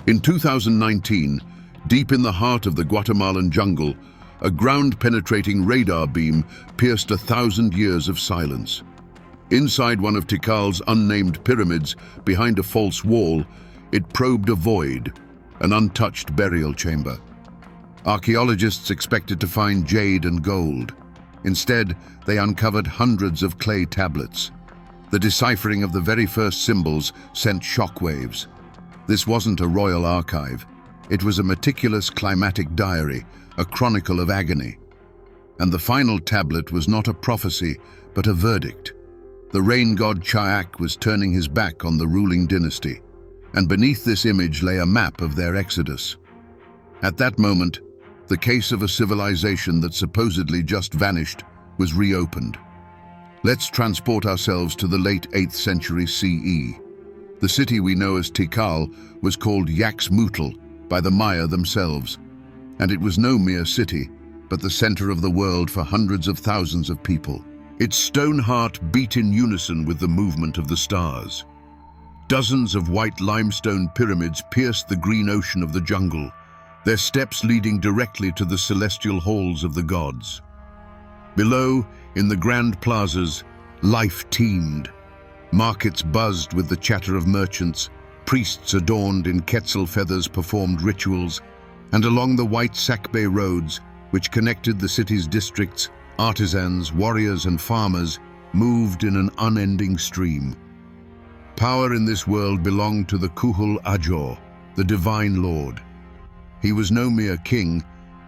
In 2019, deep in the heart of the Guatemalan jungle, a ground-penetrating radar beam pierced 1,000 years of silence. Inside one of Tikal's unnamed pyramids, behind a false wall, it probed a void, an untouched burial chamber. Archaeologists expected to find jade and gold. Instead, they uncovered hundreds of clay tablets. The deciphering of the very first symbols sent shockwaves. This wasn't a royal archive. It was a meticulous climatic diary, a chronicle of agony. And the final tablet was not a prophecy, but a verdict. The rain god Chaak was turning his back on the ruling dynasty, and beneath this image lay a map of their exodus. At that moment, the case of a civilization that supposedly just vanished was reopened. Let's transport ourselves to the late 8th century CE. The city we know as Tikal was called Yaxmutl by the Maya themselves, and it was no mere city, but the center of the world for hundreds of thousands of people. Its stone heart beat in unison with the movement of the stars. Dozens of white limestone pyramids pierced the green ocean of the jungle, their steps leading directly to the celestial halls of the gods. Below, in the grand plazas, life teemed. Markets buzzed with the chatter of merchants, priests adorned in quetzal feathers performed rituals, and along the white Sakbe roads, which connected the city's districts, artisans, warriors, and farmers moved in an unending stream. Power in this world belonged to the Kuhul Ajor, the divine lord. He was no mere king,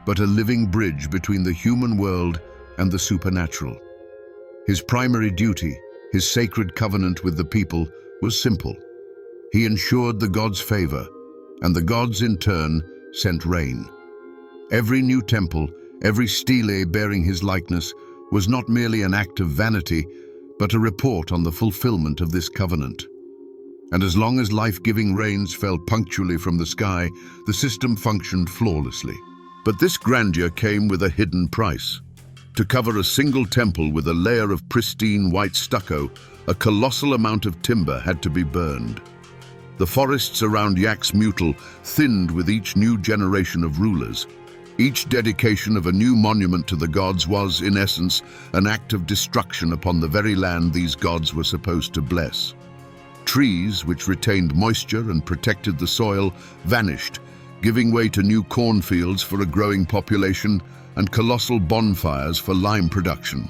but a living bridge between the human world and the supernatural. His primary duty, his sacred covenant with the people, was simple. He ensured the gods' favor, and the gods in turn sent rain. Every new temple, every stele bearing his likeness, was not merely an act of vanity, but a report on the fulfillment of this covenant. And as long as life-giving rains fell punctually from the sky, the system functioned flawlessly. But this grandeur came with a hidden price. To cover a single temple with a layer of pristine white stucco, a colossal amount of timber had to be burned. The forests around Yaxmutl thinned with each new generation of rulers. Each dedication of a new monument to the gods was, in essence, an act of destruction upon the very land these gods were supposed to bless. Trees, which retained moisture and protected the soil, vanished, giving way to new cornfields for a growing population and colossal bonfires for lime production.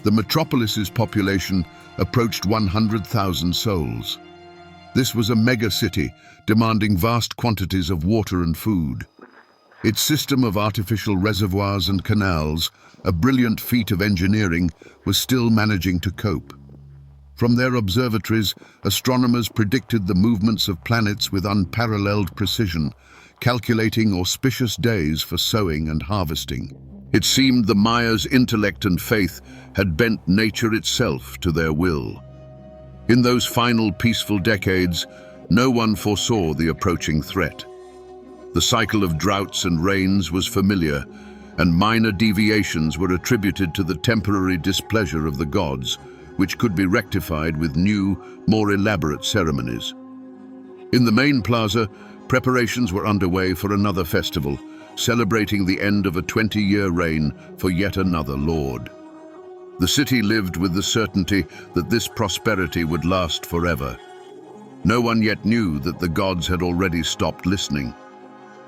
The metropolis's population approached 100,000 souls. This was a mega-city demanding vast quantities of water and food. Its system of artificial reservoirs and canals, a brilliant feat of engineering, was still managing to cope. From their observatories, astronomers predicted the movements of planets with unparalleled precision, calculating auspicious days for sowing and harvesting. It seemed the Mayas' intellect and faith had bent nature itself to their will. In those final peaceful decades, no one foresaw the approaching threat. The cycle of droughts and rains was familiar, and minor deviations were attributed to the temporary displeasure of the gods, which could be rectified with new, more elaborate ceremonies. In the main plaza, preparations were underway for another festival, celebrating the end of a 20-year reign for yet another lord. The city lived with the certainty that this prosperity would last forever. No one yet knew that the gods had already stopped listening.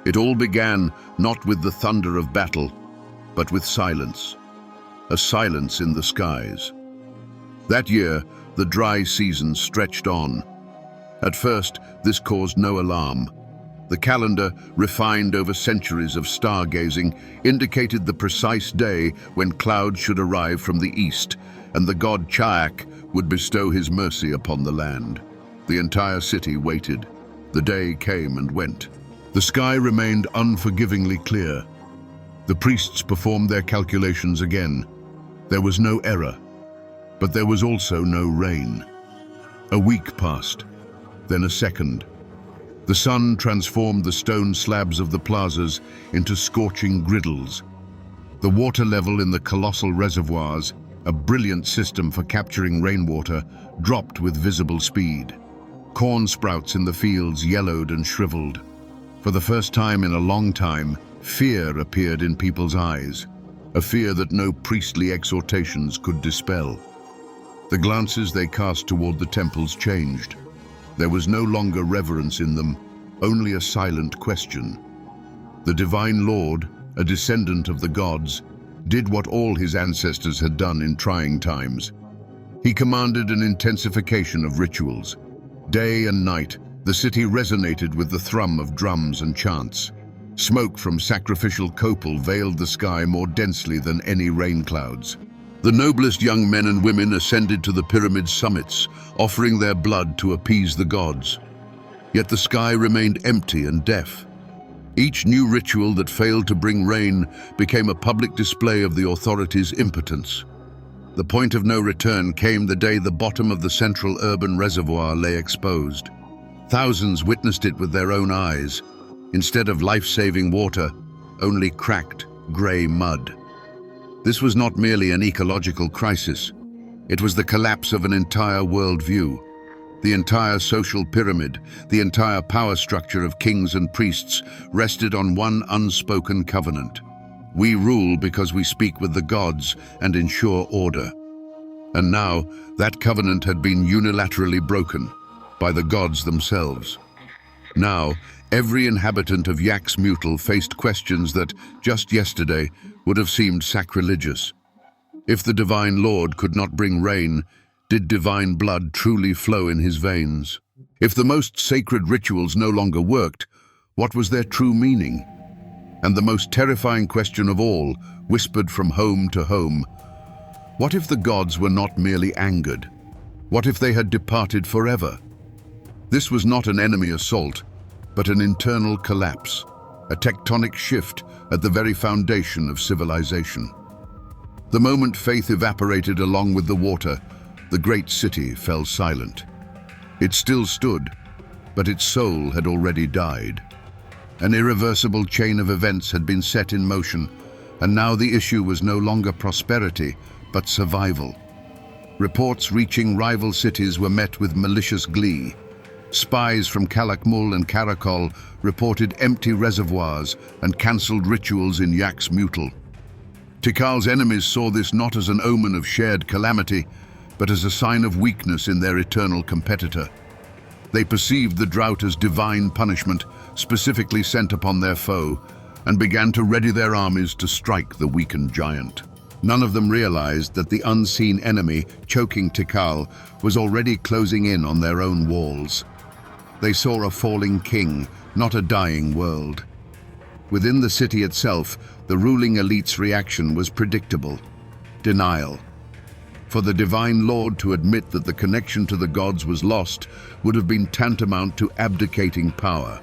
It all began not with the thunder of battle, but with silence. A silence in the skies. That year, the dry season stretched on. At first, this caused no alarm. The calendar, refined over centuries of stargazing, indicated the precise day when clouds should arrive from the east, and the god Chaak would bestow his mercy upon the land. The entire city waited. The day came and went. The sky remained unforgivingly clear. The priests performed their calculations again. There was no error, but there was also no rain. A week passed, then a second. The sun transformed the stone slabs of the plazas into scorching griddles. The water level in the colossal reservoirs, a brilliant system for capturing rainwater, dropped with visible speed. Corn sprouts in the fields yellowed and shriveled. For the first time in a long time, fear appeared in people's eyes, a fear that no priestly exhortations could dispel. The glances they cast toward the temples changed. There was no longer reverence in them, only a silent question. The divine Lord, a descendant of the gods, did what all his ancestors had done in trying times. He commanded an intensification of rituals. Day and night, the city resonated with the thrum of drums and chants. Smoke from sacrificial copal veiled the sky more densely than any rain clouds. The noblest young men and women ascended to the pyramid summits, offering their blood to appease the gods. Yet the sky remained empty and deaf. Each new ritual that failed to bring rain became a public display of the authorities' impotence. The point of no return came the day the bottom of the central urban reservoir lay exposed. Thousands witnessed it with their own eyes. Instead of life-saving water, only cracked, grey mud. This was not merely an ecological crisis. It was the collapse of an entire worldview. The entire social pyramid, the entire power structure of kings and priests rested on one unspoken covenant. We rule because we speak with the gods and ensure order. And now, that covenant had been unilaterally broken by the gods themselves. Now, every inhabitant of Yaxmutal faced questions that, just yesterday, would have seemed sacrilegious. If the Divine Lord could not bring rain, did divine blood truly flow in his veins? If the most sacred rituals no longer worked, what was their true meaning? And the most terrifying question of all, whispered from home to home, what if the gods were not merely angered? What if they had departed forever? This was not an enemy assault, but an internal collapse, a tectonic shift at the very foundation of civilization. The moment faith evaporated along with the water, the great city fell silent. It still stood, but its soul had already died. An irreversible chain of events had been set in motion, and now the issue was no longer prosperity, but survival. Reports reaching rival cities were met with malicious glee. Spies from Calakmul and Karakol reported empty reservoirs and cancelled rituals in Yaxmutal. Tikal's enemies saw this not as an omen of shared calamity, but as a sign of weakness in their eternal competitor. They perceived the drought as divine punishment, specifically sent upon their foe, and began to ready their armies to strike the weakened giant. None of them realized that the unseen enemy, choking Tikal, was already closing in on their own walls. They saw a falling king, not a dying world. Within the city itself, the ruling elite's reaction was predictable: denial. For the Divine Lord to admit that the connection to the gods was lost would have been tantamount to abdicating power.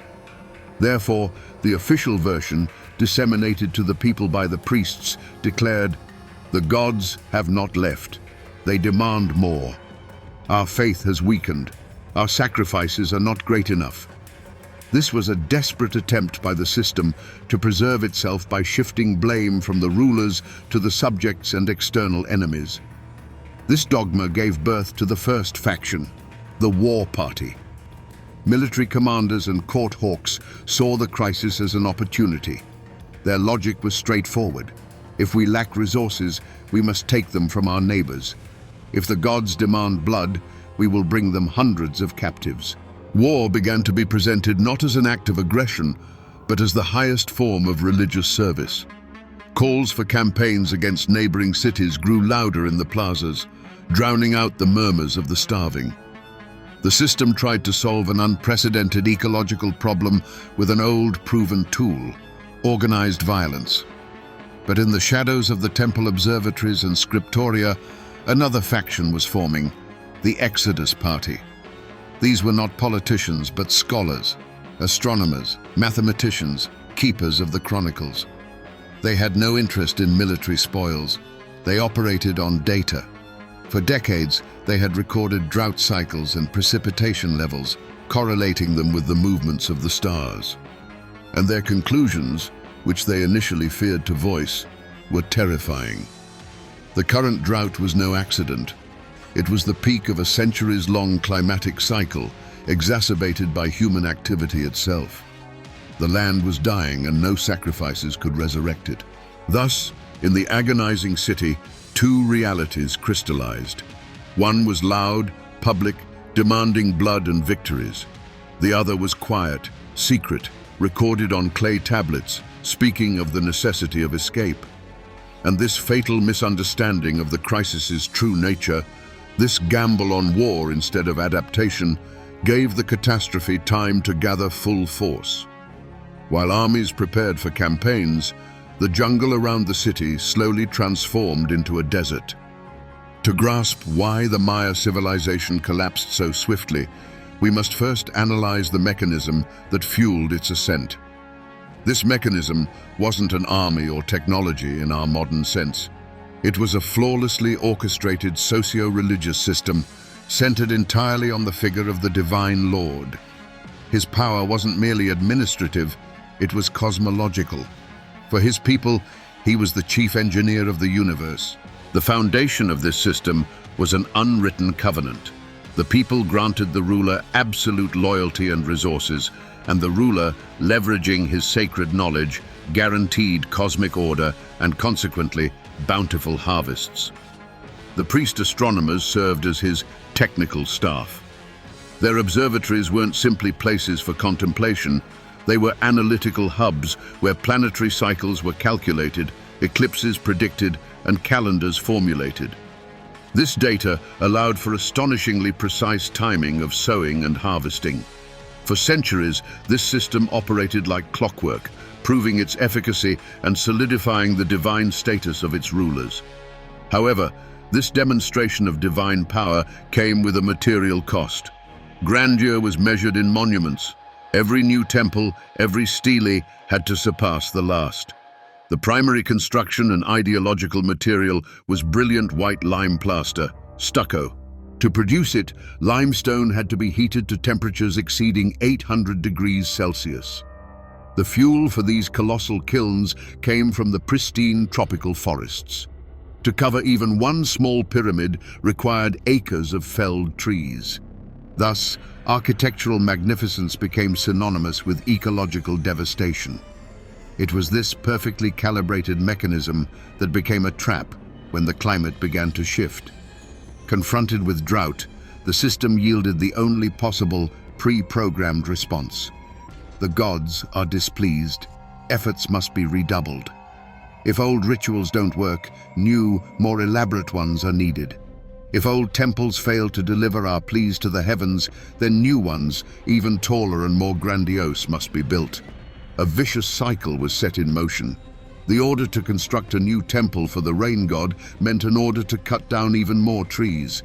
Therefore, the official version, disseminated to the people by the priests, declared, "The gods have not left. They demand more. Our faith has weakened. Our sacrifices are not great enough." This was a desperate attempt by the system to preserve itself by shifting blame from the rulers to the subjects and external enemies. This dogma gave birth to the first faction, the War Party. Military commanders and court hawks saw the crisis as an opportunity. Their logic was straightforward. If we lack resources, we must take them from our neighbors. If the gods demand blood, we will bring them hundreds of captives. War began to be presented not as an act of aggression, but as the highest form of religious service. Calls for campaigns against neighboring cities grew louder in the plazas, drowning out the murmurs of the starving. The system tried to solve an unprecedented ecological problem with an old, proven tool: organized violence. But in the shadows of the temple observatories and scriptoria, another faction was forming: the Exodus Party. These were not politicians, but scholars, astronomers, mathematicians, keepers of the chronicles. They had no interest in military spoils. They operated on data. For decades, they had recorded drought cycles and precipitation levels, correlating them with the movements of the stars. And their conclusions, which they initially feared to voice, were terrifying. The current drought was no accident. It was the peak of a centuries-long climatic cycle, exacerbated by human activity itself. The land was dying and no sacrifices could resurrect it. Thus, in the agonizing city, two realities crystallized. One was loud, public, demanding blood and victories. The other was quiet, secret, recorded on clay tablets, speaking of the necessity of escape. And this fatal misunderstanding of the crisis's true nature, this gamble on war instead of adaptation, gave the catastrophe time to gather full force. While armies prepared for campaigns, the jungle around the city slowly transformed into a desert. To grasp why the Maya civilization collapsed so swiftly, we must first analyze the mechanism that fueled its ascent. This mechanism wasn't an army or technology in our modern sense. It was a flawlessly orchestrated socio-religious system centered entirely on the figure of the Divine Lord. His power wasn't merely administrative, it was cosmological. For his people, he was the chief engineer of the universe. The foundation of this system was an unwritten covenant. The people granted the ruler absolute loyalty and resources, and the ruler, leveraging his sacred knowledge, guaranteed cosmic order and consequently bountiful harvests. The priest astronomers served as his technical staff. Their observatories weren't simply places for contemplation, they were analytical hubs where planetary cycles were calculated, eclipses predicted, and calendars formulated. This data allowed for astonishingly precise timing of sowing and harvesting. For centuries, this system operated like clockwork, proving its efficacy and solidifying the divine status of its rulers. However, this demonstration of divine power came with a material cost. Grandeur was measured in monuments. Every new temple, every stele had to surpass the last. The primary construction and ideological material was brilliant white lime plaster, stucco. To produce it, limestone had to be heated to temperatures exceeding 800 degrees Celsius. The fuel for these colossal kilns came from the pristine tropical forests. To cover even one small pyramid required acres of felled trees. Thus, architectural magnificence became synonymous with ecological devastation. It was this perfectly calibrated mechanism that became a trap when the climate began to shift. Confronted with drought, the system yielded the only possible pre-programmed response. The gods are displeased. Efforts must be redoubled. If old rituals don't work, new, more elaborate ones are needed. If old temples fail to deliver our pleas to the heavens, then new ones, even taller and more grandiose, must be built. A vicious cycle was set in motion. The order to construct a new temple for the rain god meant an order to cut down even more trees.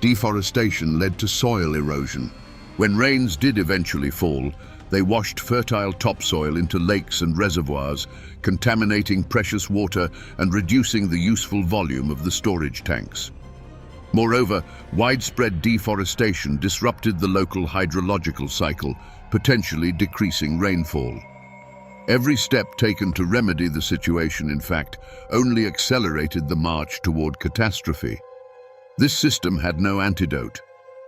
Deforestation led to soil erosion. When rains did eventually fall, they washed fertile topsoil into lakes and reservoirs, contaminating precious water and reducing the useful volume of the storage tanks. Moreover, widespread deforestation disrupted the local hydrological cycle, potentially decreasing rainfall. Every step taken to remedy the situation, in fact, only accelerated the march toward catastrophe. This system had no antidote.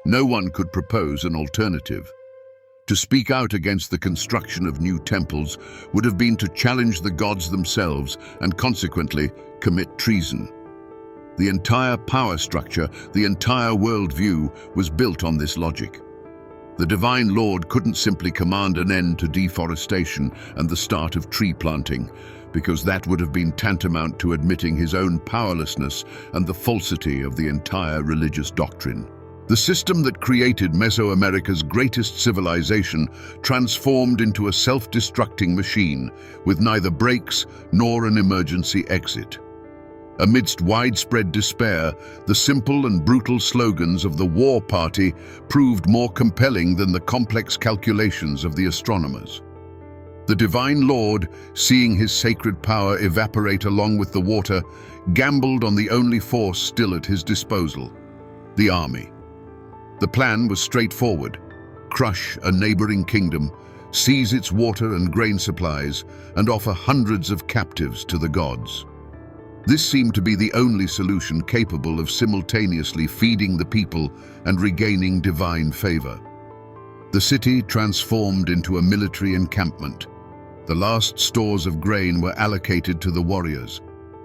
No one could propose an alternative. To speak out against the construction of new temples would have been to challenge the gods themselves and consequently commit treason. The entire power structure, the entire worldview was built on this logic. The Divine Lord couldn't simply command an end to deforestation and the start of tree planting, because that would have been tantamount to admitting his own powerlessness and the falsity of the entire religious doctrine. The system that created Mesoamerica's greatest civilization transformed into a self-destructing machine with neither brakes nor an emergency exit. Amidst widespread despair, the simple and brutal slogans of the war party proved more compelling than the complex calculations of the astronomers. The Divine Lord, seeing his sacred power evaporate along with the water, gambled on the only force still at his disposal: the army. The plan was straightforward: crush a neighboring kingdom, seize its water and grain supplies, and offer hundreds of captives to the gods. This seemed to be the only solution capable of simultaneously feeding the people and regaining divine favor. The city transformed into a military encampment. The last stores of grain were allocated to the warriors.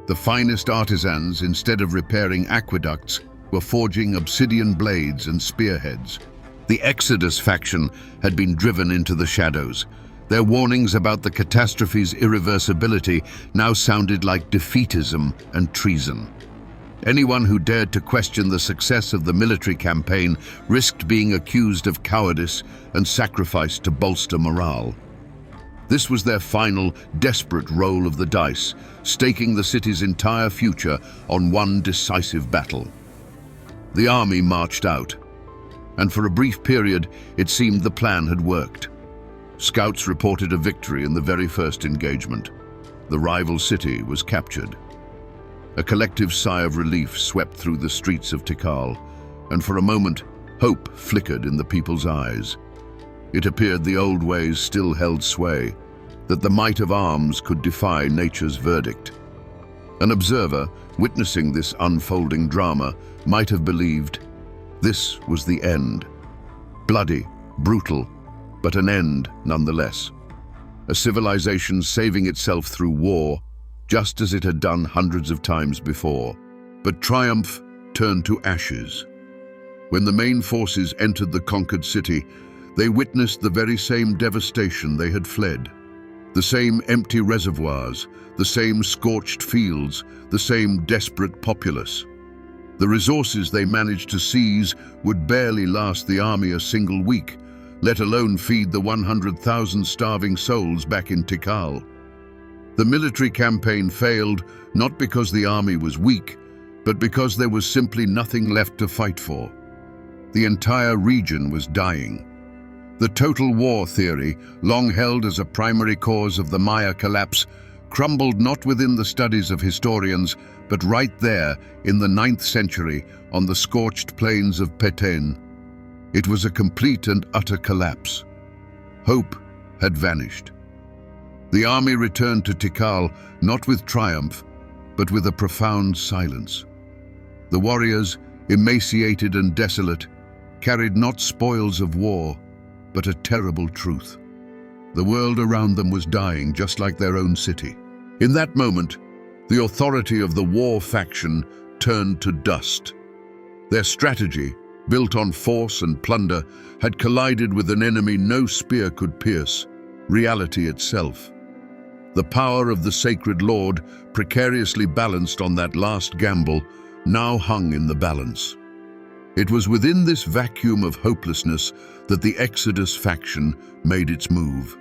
The finest artisans, instead of repairing aqueducts, were forging obsidian blades and spearheads. The Exodus faction had been driven into the shadows. Their warnings about the catastrophe's irreversibility now sounded like defeatism and treason. Anyone who dared to question the success of the military campaign risked being accused of cowardice and sacrificed to bolster morale. This was their final, desperate roll of the dice, staking the city's entire future on one decisive battle. The army marched out, and for a brief period, it seemed the plan had worked. Scouts reported a victory in the very first engagement. The rival city was captured. A collective sigh of relief swept through the streets of Tikal, and for a moment, hope flickered in the people's eyes. It appeared the old ways still held sway, that the might of arms could defy nature's verdict. An observer, witnessing this unfolding drama, might have believed this was the end. Bloody, brutal, but an end nonetheless. A civilization saving itself through war, just as it had done hundreds of times before. But triumph turned to ashes. When the main forces entered the conquered city, they witnessed the very same devastation they had fled. The same empty reservoirs, the same scorched fields, the same desperate populace. The resources they managed to seize would barely last the army a single week, let alone feed the 100,000 starving souls back in Tikal. The military campaign failed not because the army was weak, but because there was simply nothing left to fight for. The entire region was dying. The total war theory, long held as a primary cause of the Maya collapse, crumbled not within the studies of historians, but right there in the 9th century on the scorched plains of Peten. It was a complete and utter collapse. Hope had vanished. The army returned to Tikal not with triumph, but with a profound silence. The warriors, emaciated and desolate, carried not spoils of war, but a terrible truth. The world around them was dying just like their own city. In that moment, the authority of the war faction turned to dust. Their strategy, built on force and plunder, had collided with an enemy no spear could pierce, reality itself. The power of the sacred Lord, precariously balanced on that last gamble, now hung in the balance. It was within this vacuum of hopelessness that the Exodus faction made its move.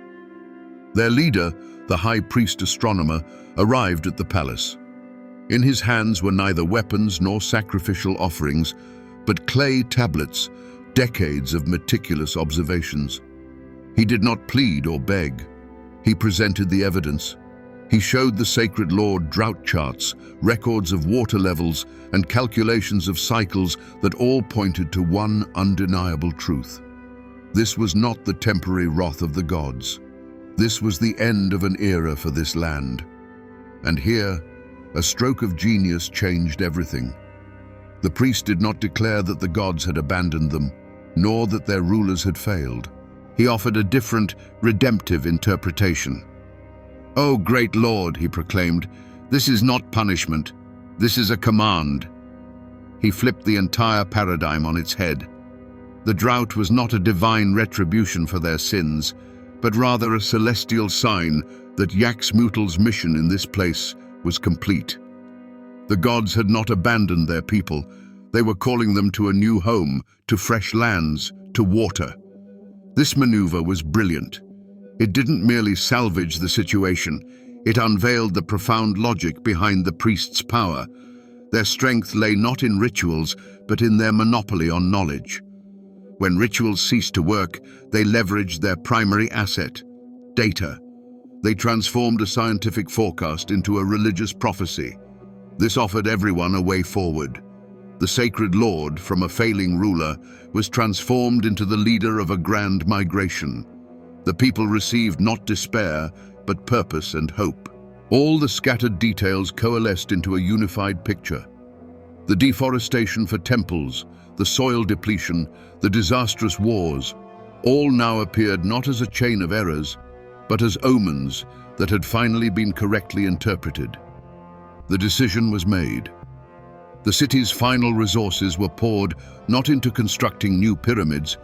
Their leader, the high priest astronomer, arrived at the palace. In his hands were neither weapons nor sacrificial offerings, but clay tablets, decades of meticulous observations. He did not plead or beg. He presented the evidence. He showed the sacred Lord drought charts, records of water levels, and calculations of cycles that all pointed to one undeniable truth. This was not the temporary wrath of the gods. This was the end of an era for this land. And here, a stroke of genius changed everything. The priest did not declare that the gods had abandoned them, nor that their rulers had failed. He offered a different, redemptive interpretation. "O great Lord," he proclaimed, "this is not punishment. This is a command." He flipped the entire paradigm on its head. The drought was not a divine retribution for their sins, but rather a celestial sign that Yaxmutl's mission in this place was complete. The gods had not abandoned their people. They were calling them to a new home, to fresh lands, to water. This maneuver was brilliant. It didn't merely salvage the situation, it unveiled the profound logic behind the priests' power. Their strength lay not in rituals, but in their monopoly on knowledge. When rituals ceased to work, they leveraged their primary asset, data. They transformed a scientific forecast into a religious prophecy. This offered everyone a way forward. The sacred Lord, from a failing ruler, was transformed into the leader of a grand migration. The people received not despair, but purpose and hope. All the scattered details coalesced into a unified picture. The deforestation for temples, the soil depletion, the disastrous wars, All now appeared not as a chain of errors, but as omens that had finally been correctly interpreted. The decision was made. The city's final resources were poured not into constructing new pyramids,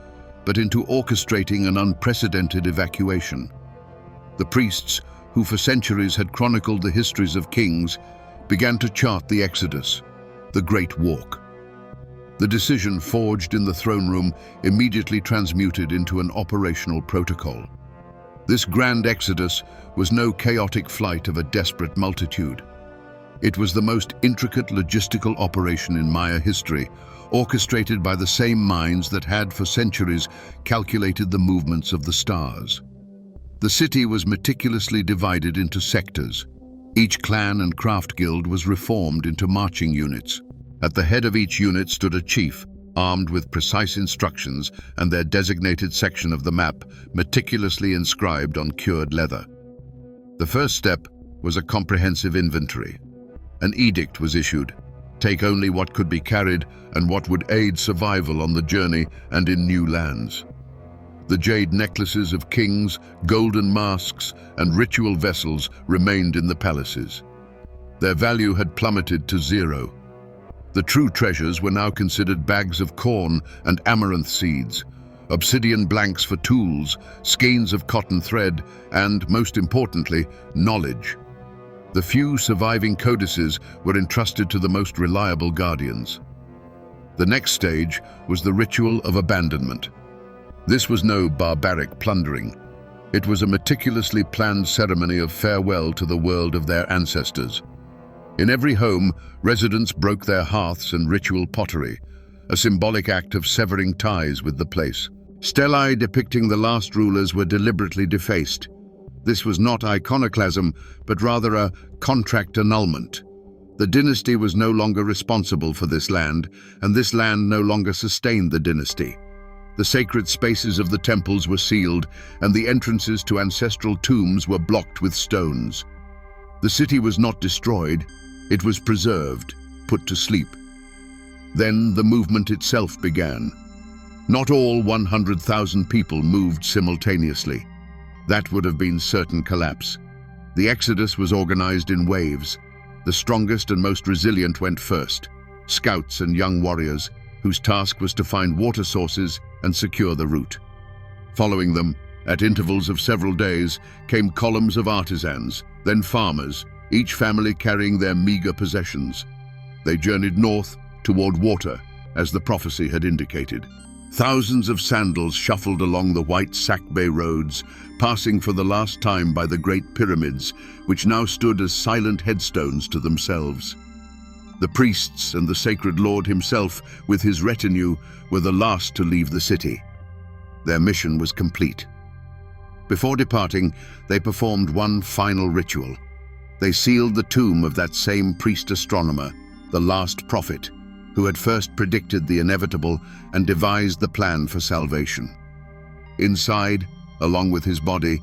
but into orchestrating an unprecedented evacuation. The priests, who for centuries had chronicled the histories of kings, began to chart the Exodus, the Great Walk. The decision forged in the throne room immediately transmuted into an operational protocol. This grand exodus was no chaotic flight of a desperate multitude. It was the most intricate logistical operation in Maya history, orchestrated by the same minds that had for centuries calculated the movements of the stars. The city was meticulously divided into sectors. Each clan and craft guild was reformed into marching units. At the head of each unit stood a chief, armed with precise instructions and their designated section of the map meticulously inscribed on cured leather. The first step was a comprehensive inventory. An edict was issued: take only what could be carried and what would aid survival on the journey and in new lands. The jade necklaces of kings, golden masks, and ritual vessels remained in the palaces. Their value had plummeted to zero. The true treasures were now considered bags of corn and amaranth seeds, obsidian blanks for tools, skeins of cotton thread, and, most importantly, knowledge. The few surviving codices were entrusted to the most reliable guardians. The next stage was the ritual of abandonment. This was no barbaric plundering. It was a meticulously planned ceremony of farewell to the world of their ancestors. In every home, residents broke their hearths and ritual pottery, a symbolic act of severing ties with the place. Stelae depicting the last rulers were deliberately defaced. This was not iconoclasm, but rather a contract annulment. The dynasty was no longer responsible for this land, and this land no longer sustained the dynasty. The sacred spaces of the temples were sealed, and the entrances to ancestral tombs were blocked with stones. The city was not destroyed, it was preserved, put to sleep. Then the movement itself began. Not all 100,000 people moved simultaneously. That would have been certain collapse. The exodus was organized in waves. The strongest and most resilient went first, scouts and young warriors, whose task was to find water sources and secure the route. Following them, at intervals of several days, came columns of artisans, then farmers, each family carrying their meager possessions. They journeyed north toward water, as the prophecy had indicated. Thousands of sandals shuffled along the white Sakbe roads, passing for the last time by the great pyramids, which now stood as silent headstones to themselves. The priests and the sacred lord himself, with his retinue, were the last to leave the city. Their mission was complete. Before departing, they performed one final ritual. They sealed the tomb of that same priest-astronomer, the last prophet, who had first predicted the inevitable and devised the plan for salvation. Inside, along with his body,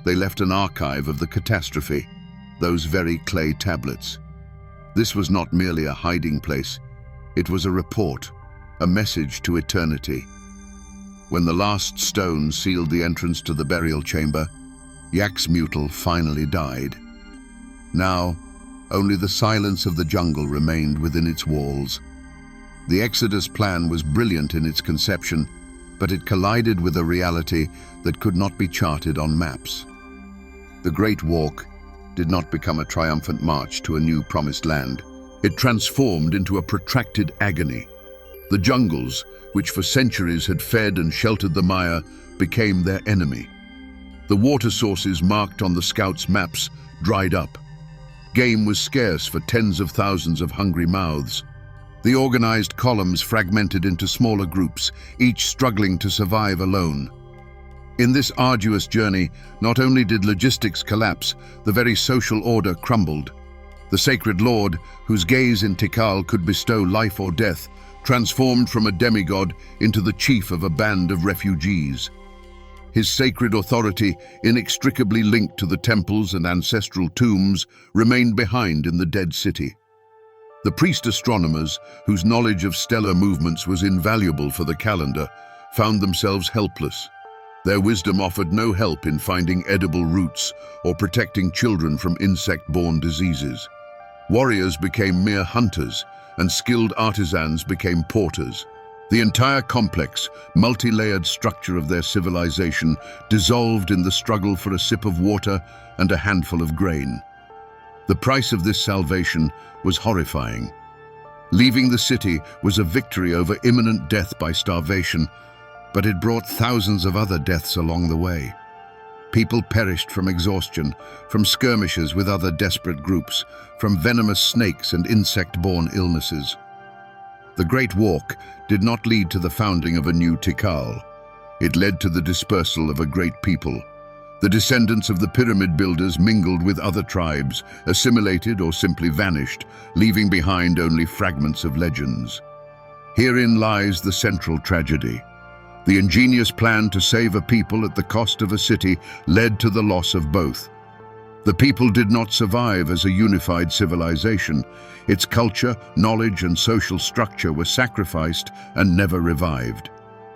they left an archive of the catastrophe, those very clay tablets. This was not merely a hiding place. It was a report, a message to eternity. When the last stone sealed the entrance to the burial chamber, Yaxmutal finally died. Now, only the silence of the jungle remained within its walls. The Exodus plan was brilliant in its conception, but it collided with a reality that could not be charted on maps. The Great Walk did not become a triumphant march to a new promised land. It transformed into a protracted agony. The jungles, which for centuries had fed and sheltered the Maya, became their enemy. The water sources marked on the scouts' maps dried up. Game was scarce for tens of thousands of hungry mouths. The organized columns fragmented into smaller groups, each struggling to survive alone. In this arduous journey, not only did logistics collapse, the very social order crumbled. The sacred lord, whose gaze in Tikal could bestow life or death, transformed from a demigod into the chief of a band of refugees. His sacred authority, inextricably linked to the temples and ancestral tombs, remained behind in the dead city. The priest-astronomers, whose knowledge of stellar movements was invaluable for the calendar, found themselves helpless. Their wisdom offered no help in finding edible roots or protecting children from insect-borne diseases. Warriors became mere hunters, and skilled artisans became porters. The entire complex, multi-layered structure of their civilization dissolved in the struggle for a sip of water and a handful of grain. The price of this salvation was horrifying. Leaving the city was a victory over imminent death by starvation, but it brought thousands of other deaths along the way. People perished from exhaustion, from skirmishes with other desperate groups, from venomous snakes and insect-borne illnesses. The Great Walk did not lead to the founding of a new Tikal. It led to the dispersal of a great people. The descendants of the pyramid builders mingled with other tribes, assimilated or simply vanished, leaving behind only fragments of legends. Herein lies the central tragedy. The ingenious plan to save a people at the cost of a city led to the loss of both. The people did not survive as a unified civilization. Its culture, knowledge, and social structure were sacrificed and never revived.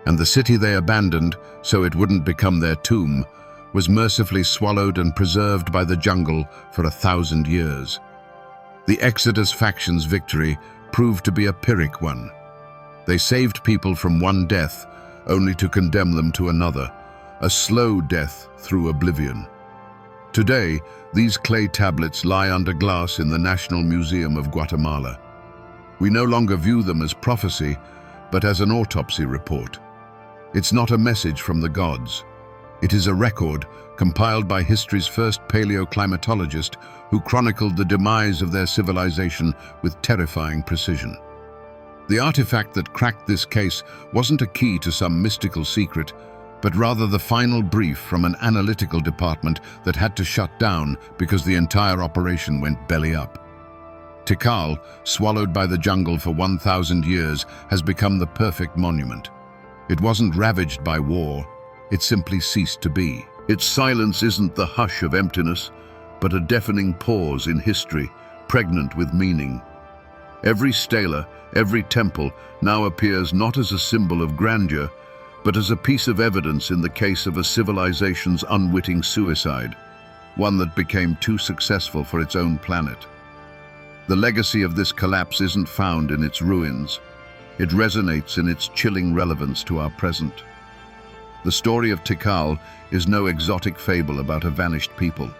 And the city they abandoned, so it wouldn't become their tomb, was mercifully swallowed and preserved by the jungle for 1,000 years. The Exodus faction's victory proved to be a Pyrrhic one. They saved people from one death, only to condemn them to another, a slow death through oblivion. Today, these clay tablets lie under glass in the National Museum of Guatemala. We no longer view them as prophecy, but as an autopsy report. It's not a message from the gods. It is a record compiled by history's first paleoclimatologist who chronicled the demise of their civilization with terrifying precision. The artifact that cracked this case wasn't a key to some mystical secret, but rather the final brief from an analytical department that had to shut down because the entire operation went belly up. Tikal, swallowed by the jungle for 1,000 years, has become the perfect monument. It wasn't ravaged by war, it simply ceased to be. Its silence isn't the hush of emptiness, but a deafening pause in history, pregnant with meaning. Every stela, every temple now appears not as a symbol of grandeur, but as a piece of evidence in the case of a civilization's unwitting suicide, one that became too successful for its own planet. The legacy of this collapse isn't found in its ruins. It resonates in its chilling relevance to our present. The story of Tikal is no exotic fable about a vanished people.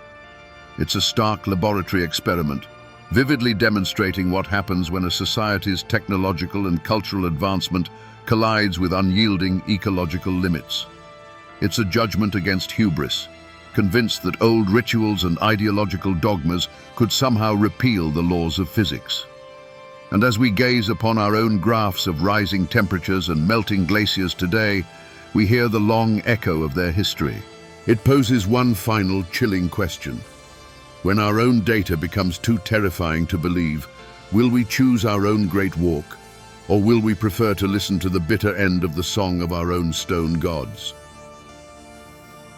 It's a stark laboratory experiment, vividly demonstrating what happens when a society's technological and cultural advancement collides with unyielding ecological limits. It's a judgment against hubris, convinced that old rituals and ideological dogmas could somehow repeal the laws of physics. And as we gaze upon our own graphs of rising temperatures and melting glaciers today, we hear the long echo of their history. It poses one final chilling question. When our own data becomes too terrifying to believe, will we choose our own great walk, or will we prefer to listen to the bitter end of the song of our own stone gods?